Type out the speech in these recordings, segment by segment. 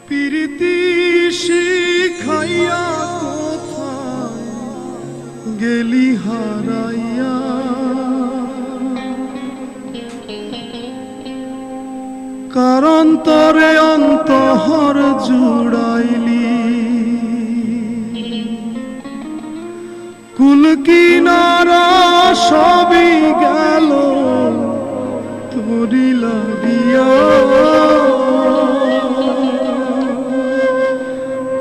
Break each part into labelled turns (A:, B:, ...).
A: প্রীতি শিখাইয়া কোথায় গেলি হারাইয়া, কারণ তরে অন্তহর জুড়াইলি। কুল কিনারা সবই গেল তোরি লাগিয়া,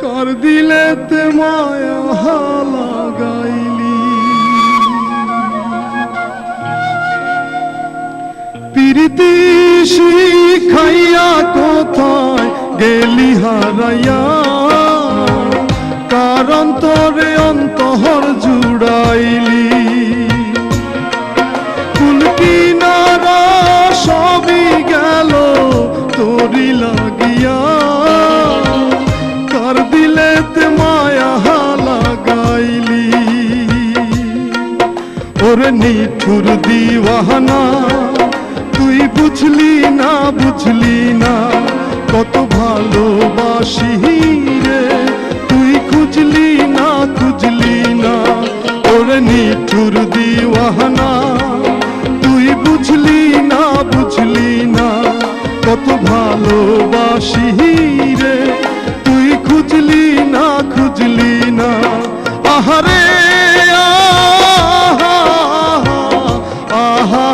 A: কার দিলেতে মায়া লাগাইলি। প্রীতি শিখাইয়া কোথায় গেলি হারাইয়া, কারণ তোরে অন্তহর জুড়াইলি। কুল কিনারা সবই গেল তোরি লাগিয়া, কার দিলেতে মায়া লাগাইলি। ওরে নিঠুর দিওয়ানা তুই বুঝলি না, বুঝলি না কত ভালোবাসি রে, তুই খুঁজলি না, খুঁজলি না। ওরে নিঠুর দিওয়ানা তুই বুঝলি না, বুঝলি না কত ভালোবাসি রে, তুই খুঁজলি না, খুঁজলি না। আহারে আহা আহা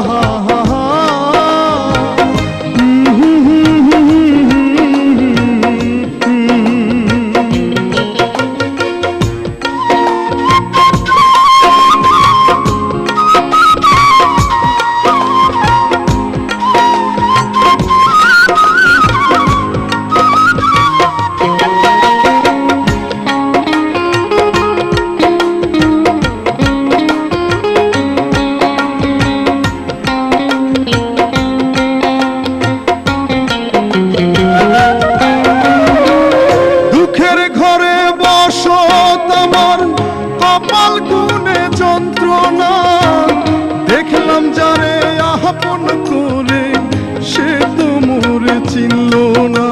A: কপাল গুনে যন্ত্রণা, দেখলাম যারে আপন করে সে তো মোরে চিনল না।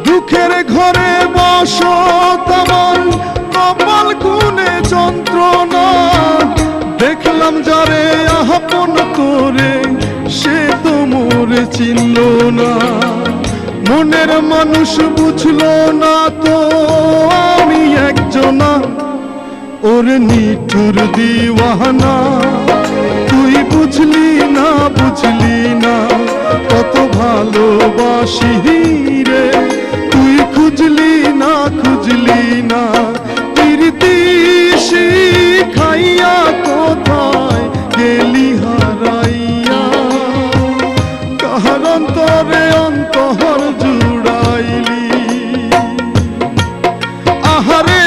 A: দুঃখের ঘরে বসত আমার কপাল গুনে যন্ত্রণা, দেখলাম যারে আপন করে সে তো মোরে চিনল না। মনের মানুষ বুঝলো না তো আমি একজনা, ওরে নিঠুর দিওয়ানা তুই বুঝলি না, বুঝলি না কত ভালোবাসি রে, তুই খুঁজলি না, খুঁজলি না। প্রীতি শিখাইয়া কোথায় গেলি হারাইয়া, কার অন্তরে অন্তহর জুড়াইলি। আহারে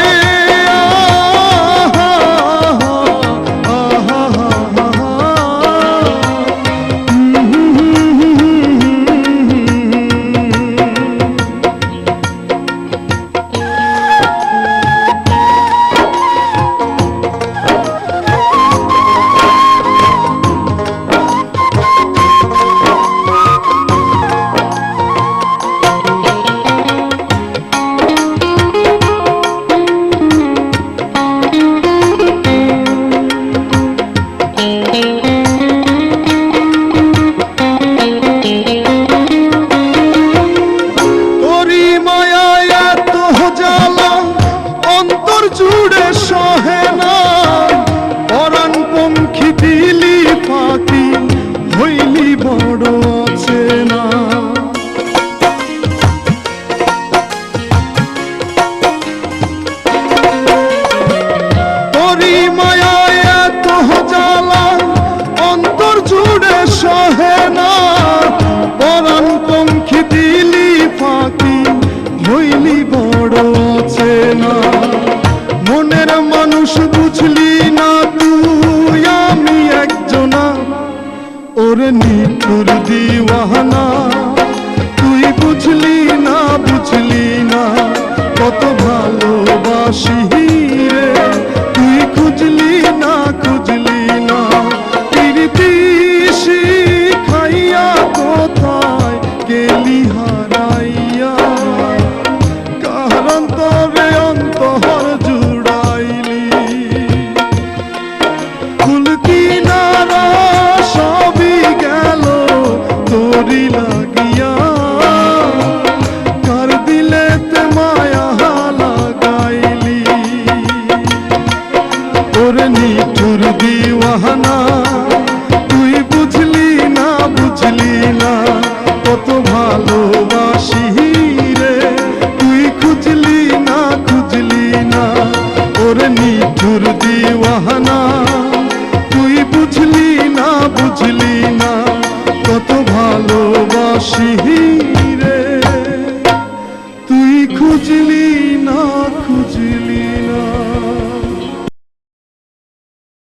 A: জুড়ে সহে না, পরাণ পঙ্খী দিলি ফাঁকি হইলি বড় আছে না। তোরি মায়ায় এত জ্বালা অন্তর জুড়ে সহে না, পরাণ পঙ্খী দিলি ফাঁকি হইলি বড় আছে না। মনের মানুষ বুঝলি না তুই আমি একজনা, ওরে নিঠুর দিওয়ানা তুই বুঝলি না, বুঝলি না কত ভালোবাসি রে, তুই খুঁজলি না, খুঁজলি নিঠুর দিওয়ানা, তুই বুঝলি না কত ভালোবাসি রে, তুই খুঁজলি না ওরে নিঠুর দিওয়ানা, তুই বুঝলি না কত ভালোবাসি।